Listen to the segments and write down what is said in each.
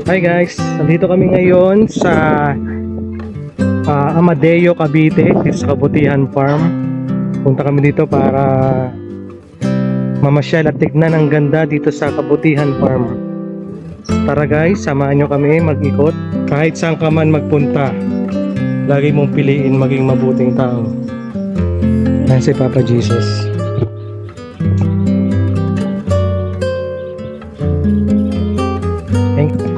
Hi guys, nandito kami ngayon sa Amadeo, Cavite, dito sa Kabutihan Farm. Punta kami dito para mamasyal at tignan ang ganda dito sa Kabutihan Farm. Tara guys, samahan nyo kami mag-ikot. Kahit saan ka man magpunta, lagi mong piliin maging mabuting tao. Yan si Papa Jesus. Thank you.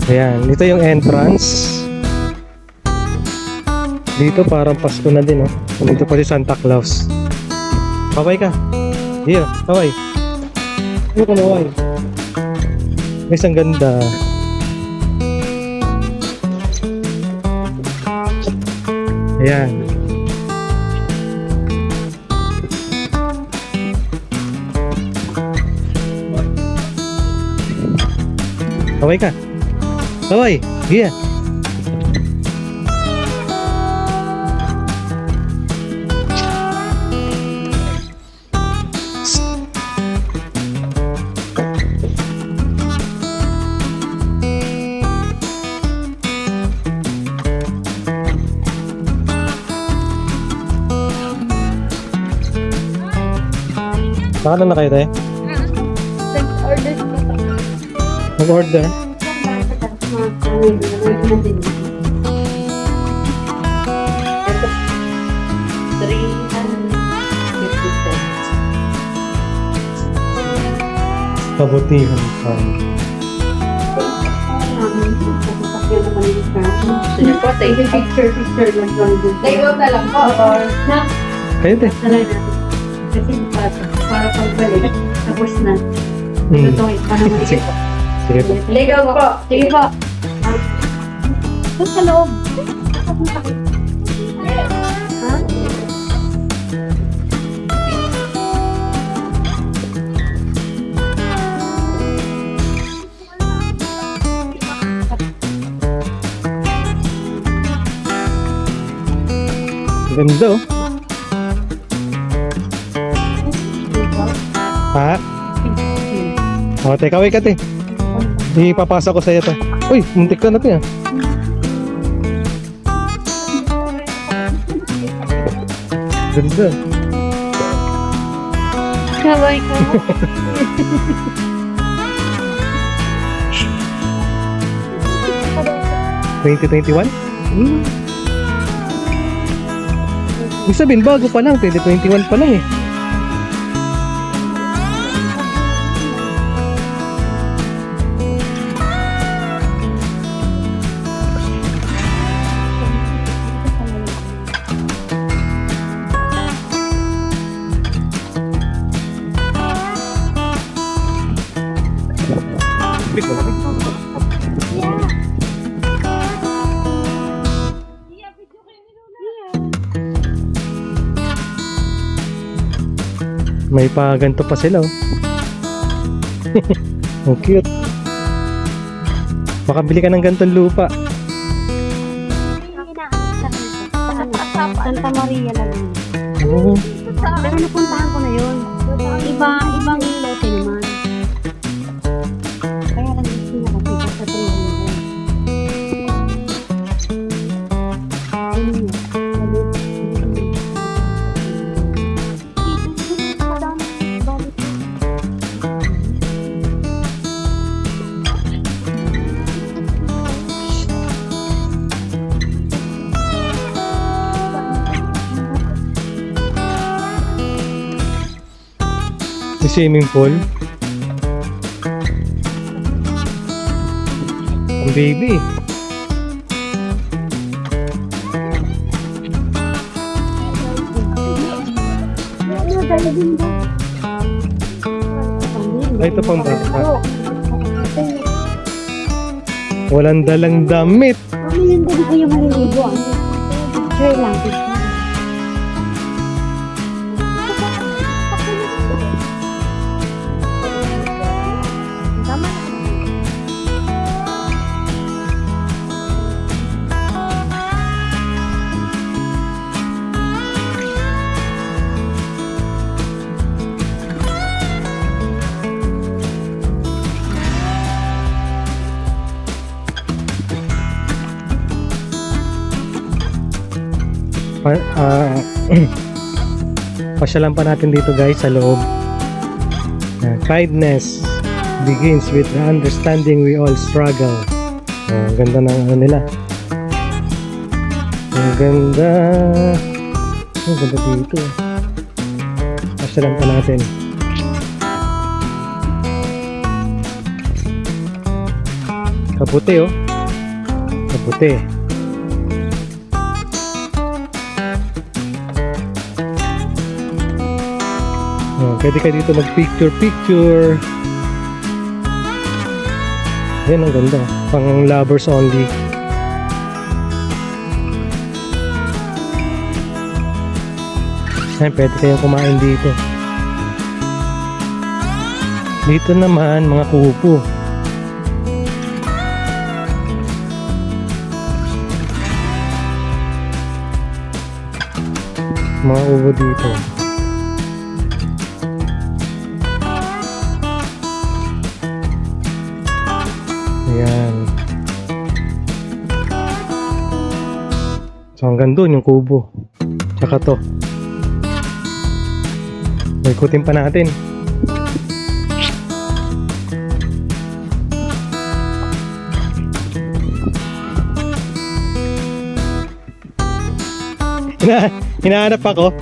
Ayan, ito yung entrance. Dito parang Pasko na din, oh. Dito pa si Santa Claus. Kaway ka. Here, kaway. Ano ka naway? Guys, ang ganda. Ayan. Kaway ka. Kaway, iya. Saan na kayo tayo? Nag-order ko pa. Nag-order? Kabutihan Farm. Picture lang lang dito. Layout na lang po. Na, Kayo te? try natin. Kasi para pagbalik. Tapos na. Hmm. Ito, panahon Sige. Sige po. Layout po. Sige po. Doon sa loob. Ha? Ganda oh. Ha? O, te, kaway ka te. Ipapasa ko sa'yo to. Uy, muntik ka na te ah. Ganda. Kaway ka. 2021? Hmm. Ibig sabihin, bago pa lang, 2021 pa lang eh. May pa ganito pa sila oh. Ang cute. Makabili ka ng ganitong lupa. Santa Maria lang. Oo. Pero napuntahan ko na yun. Ibang lote naman. Kaya lang gusto na kasi sa 300. Swimming pool. Ang baby. Ay, ito pang bata. Walang dalang damit. Ano yun, hindi ko yung maliligo. Picture lang, picture. Tama. Pasyalan pa natin dito guys sa loob. Kindness begins with the understanding we all struggle. Ang ganda ng ano nila. Ang ganda. Ang ganda dito. Pasyalan pa natin. Kabuti oh. Kabuti. Pwede ka dito mag-picture. Yan, ang ganda. Pang lovers only. Yan, pwede kayong kumain dito. Dito naman, mga kupo. Mga ubo dito. Ayan. So hanggang doon yung kubo. Tsaka to. Ikutin pa natin. Hinahanap ako.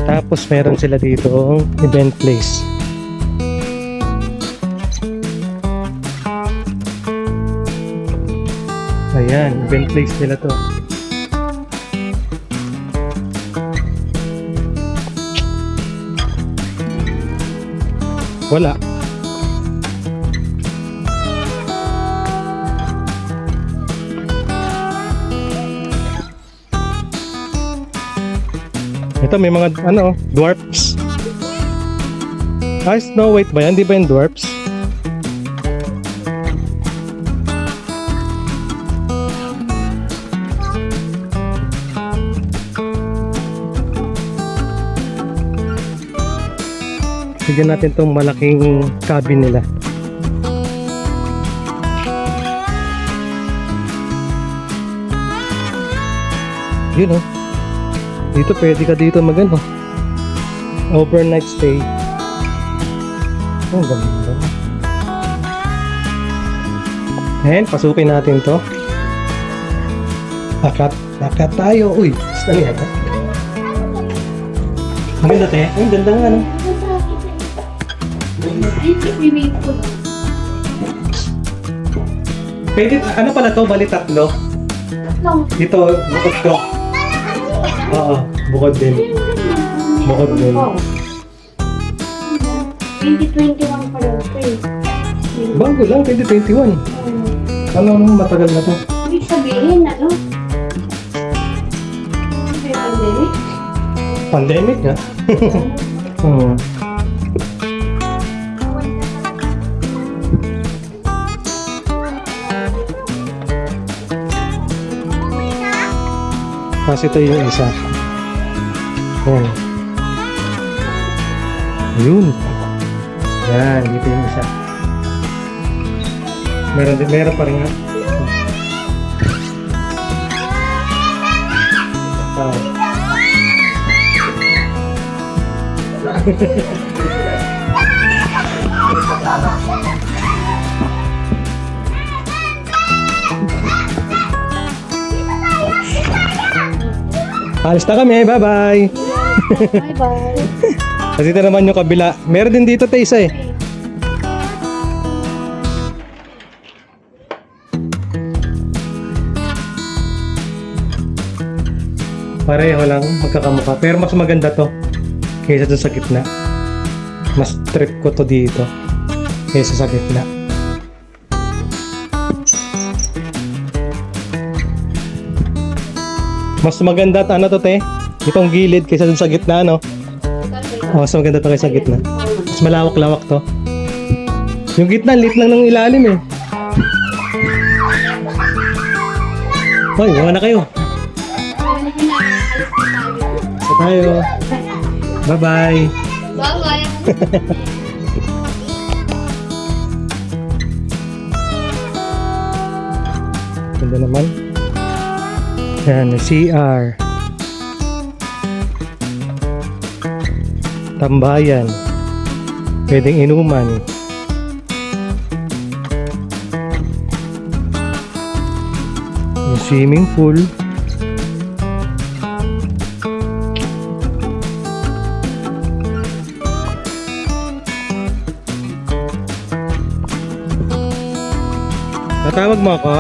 Tapos meron sila dito event place. Ayan, event place nila to. Wala. Ito may mga ano, dwarfs. Ah, Snow White ba yan? Di ba yung dwarfs? Tignan natin itong malaking cabin nila. Yun oh. Dito pwede ka dito magano. Overnight stay. Oh, ganda. And pasukin natin to. Akat tayo. Uy, saan yan? Ang ganda te. Ang ganda nga no. Pwede, ano pala to? Bali tatlo? Dito, bukod ko. Oo, bukod din. Bukod din. 2021 pa rin ito eh. Bago lang, 2021. Ano matagal na to? Ibig sabihin, ano? May pandemic? Pandemic nga. Hmm. Kasi ito yung isa. Yan. Yun. Yan, dito yung isa. Meron pa rin nga. Alis na kami, bye-bye! Bye-bye! Kasi ito naman yung kabila. Meron din dito tayo isa eh. Pareho lang, magkakamukha. Pero mas maganda to kaysa dun sa gitna. Mas trip ko to dito. kaysa sa gitna. Mas maganda ano to, te? Itong gilid kaysa dun sa gitna, no? Oh, mas maganda to kaysa sa gitna. Mas malawak-lawak to. Yung gitna, lit lang ng ilalim eh. Hoy, wala na kayo. Sa tayo. Bye-bye. Bye-bye. Ganda naman. Yan, CR. Tambayan. Pwedeng inuman. Yung swimming pool. Natawag mo ako?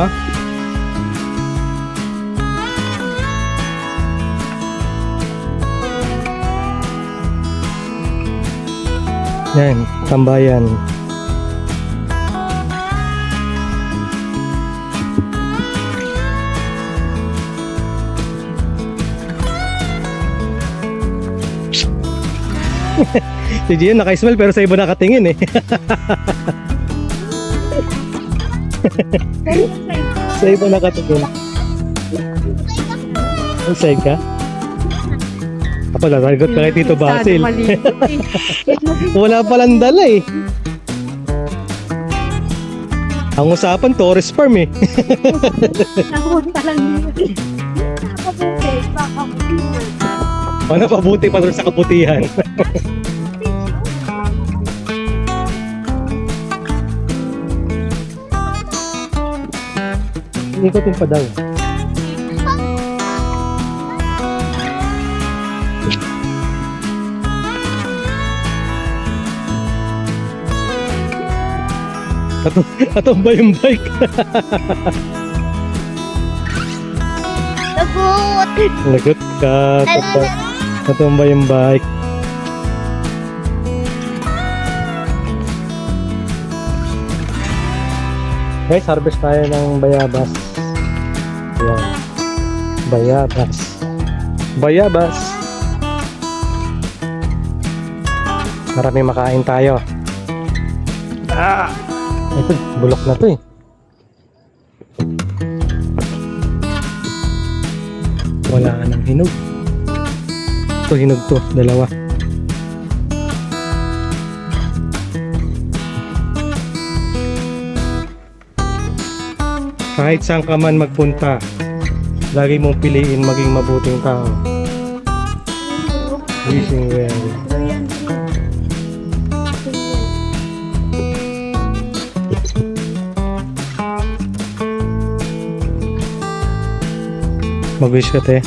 Yan, tambayan. Si Gian naka-smile pero sa iba nakatingin eh. Sa iba nakatingin. Side ka? Ako lalagot ka kay Tito Basil. Wala palang dala eh. Ang usapan, Torres Farm eh. Nakunta lang yun. Nakabuti. Baka Ano pabuti pa doon sa kaputihan. Ikotin pa daw. Atomba yung bike. Lagot! Lagot ka. Atomba yung bike. Guys, harvest tayo ng bayabas. Ayan. Bayabas. Bayabas. Marami makain tayo. Ah! Ito, bulok na to eh. Wala ka ng hinog. Ito, hinog to. Dalawa. Kahit saan ka man magpunta, lagi mong piliin maging mabuting tao. Wishing well. Mag-wish ka, te.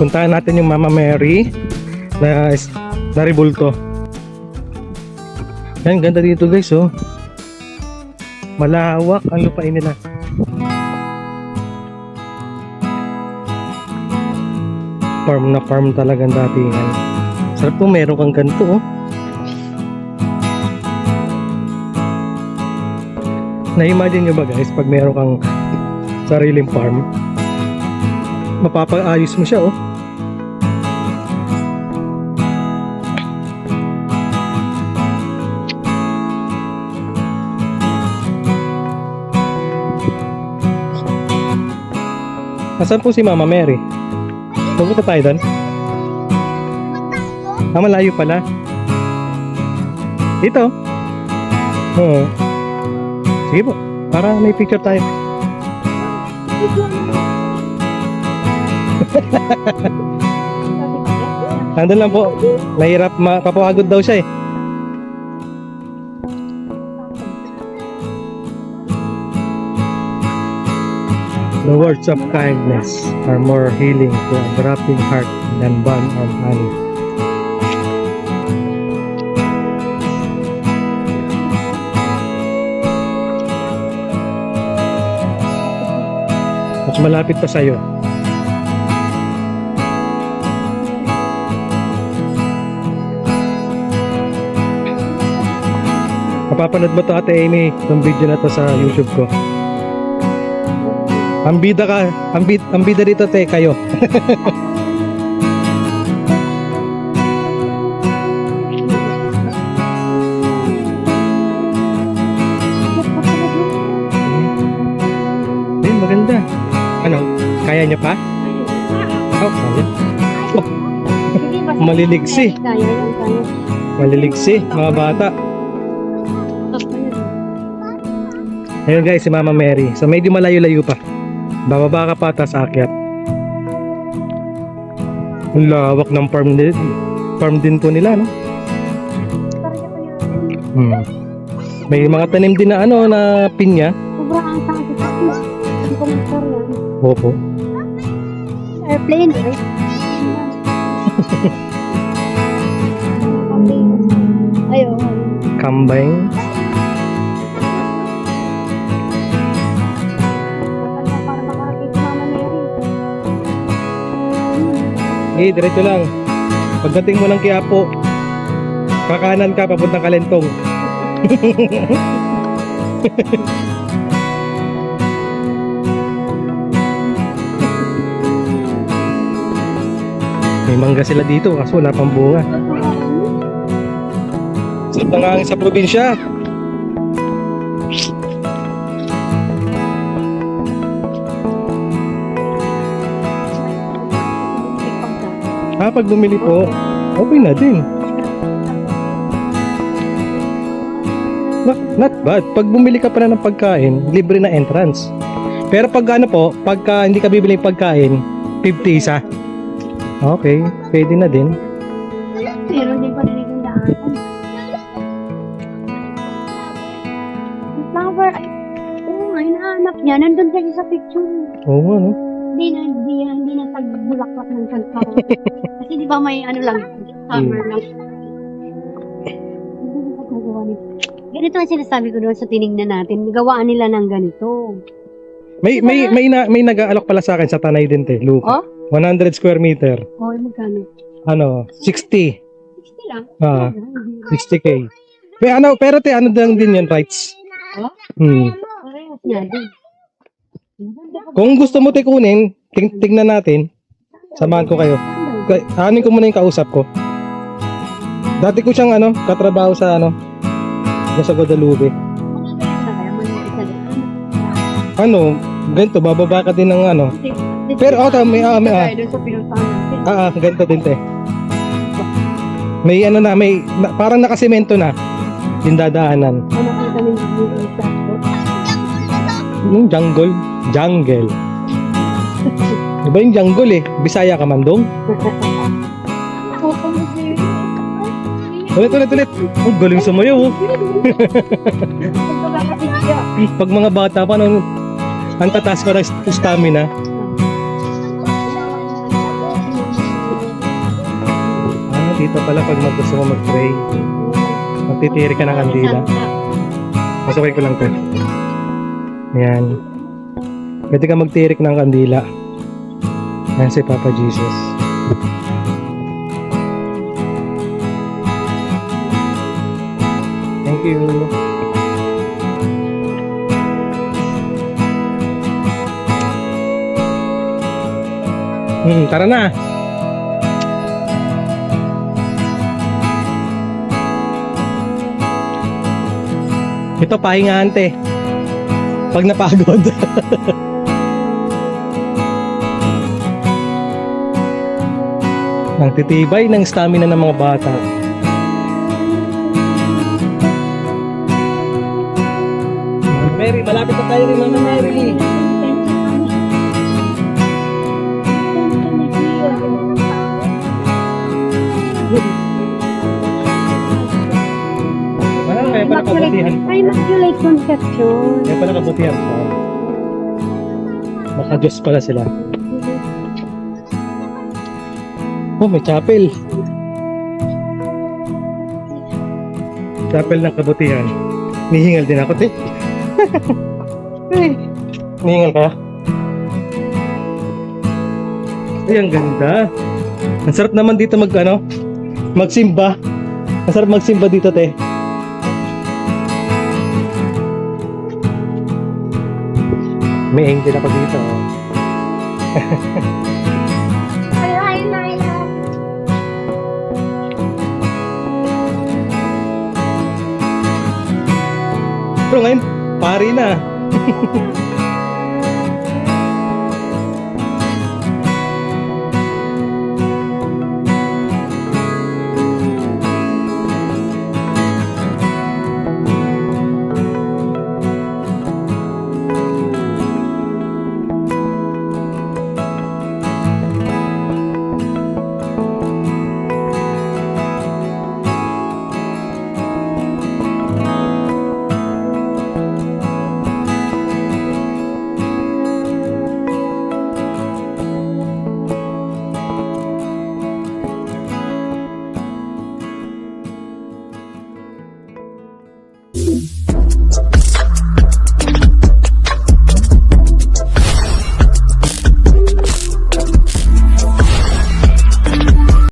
Puntahan natin yung Mama Mary na rebulto. Yan, ganda dito guys, oh. Malawak ang lupain nila. Farm na farm talagang datingan. Sarap po meron kang ganito, oh. Na-imagine nyo ba guys, pag meron kang sariling farm, mapapaayos mo siya, oh. Nasaan po si Mama Mary? Pupunta tayo doon? Ah, malayo pala. Dito? Oo. Sige po, para may picture tayo. Nandun lang po. Mahirap, mapapagod daw siya eh. The words of kindness are more healing to a dropping heart than balm or honey. Mas malapit pa sa'yo. Mapapanood mo to, Ate Amy, itong video na to sa YouTube ko. Ang bida ka, ang bida dito, te, kayo. Maganda. Ano? Kaya niya pa? Oh, kaya. Oh, maliligsi. Maliligsi, mga bata. Ayun guys, si Mama Mary. So medyo malayo-layo pa. Bababa ka pa, tas aakyat. Ang lawak ng farm din. Farm din po nila, no? May mga tanim din na ano, na pinya. Sobrang ang sakit. Hindi ko mag-sorry. Opo. Airplane, right? Ayaw. Kambing. Para makarating si Mama Mary. Diretso lang. Pagdating mo ng Quiapo, kakanan ka, papuntang Kalentong. May mangga sila dito, kaso wala pang bunga. Sa tangangin sa probinsya. Pag bumili po, okay na din. Not bad. Pag bumili ka pa na ng pagkain, libre na entrance. Pero pag ano po, pagka hindi ka bibili ng pagkain, 50 isa. Okay, pwede na din. Meron din pa din yung daan. Ang flower, ay, oo nga, hinahanap niya. Nandun kasi sa picture. Oo, ano? Hindi na tagbulaklak ng sunflower. Kasi di ba may ano lang, summer lang. Ganito ang sinasabi ko doon sa tinignan natin. Gawaan nila ng ganito. May nag-aalok pala sa akin sa Tanay din, te, lupa. Oh? 100 square meter. Oh, magkano? Ano, 60. 60 lang. Ah, 60K. Pero te, ano din yan, rights? Oh? Parehas niya din. Kung gusto mo te kunin, tignan natin. Samahan ko kayo. Anin ko muna yung kausap ko. Dati ko siyang katrabaho sa sa Guadalupe. Ganito, bababa ka din ng Pero may doon sa pinuntahan natin. ganito din te. May parang nakasemento na yung dadaanan. Ano kaya kami yung Yung jungle. Diba yung jungle eh? Bisaya ka man dong? Ulit. Oh, galing sumayaw oh. Pag mga bata pa, ang tatas ko ng stamina. Dito pala pag gusto mo mag-pray, magtitiri ka ng kandila. Masukay ko lang to. Ayan. Pwede ka magtirik ng kandila. Ayan si Papa Jesus. Thank you. Tara na. Ito pahingahan te. Pag napagod. Ang titibay ng stamina ng mga bata. Mary, malapit na tayo rin Mama Mary. Kaya pala kabutihan. Immaculate Conception. Kaya pala kabutihan. Baka Diyos pala sila. Oh, may chapel. Chapel ng kabutihan. Nihingal din ako, te. Nihingal ka? Ay, ang ganda. Ang sarap naman dito magsimba. Ang sarap magsimba dito, te. May angel ako dito. Ay, Naila. Pero ngayon, pari na.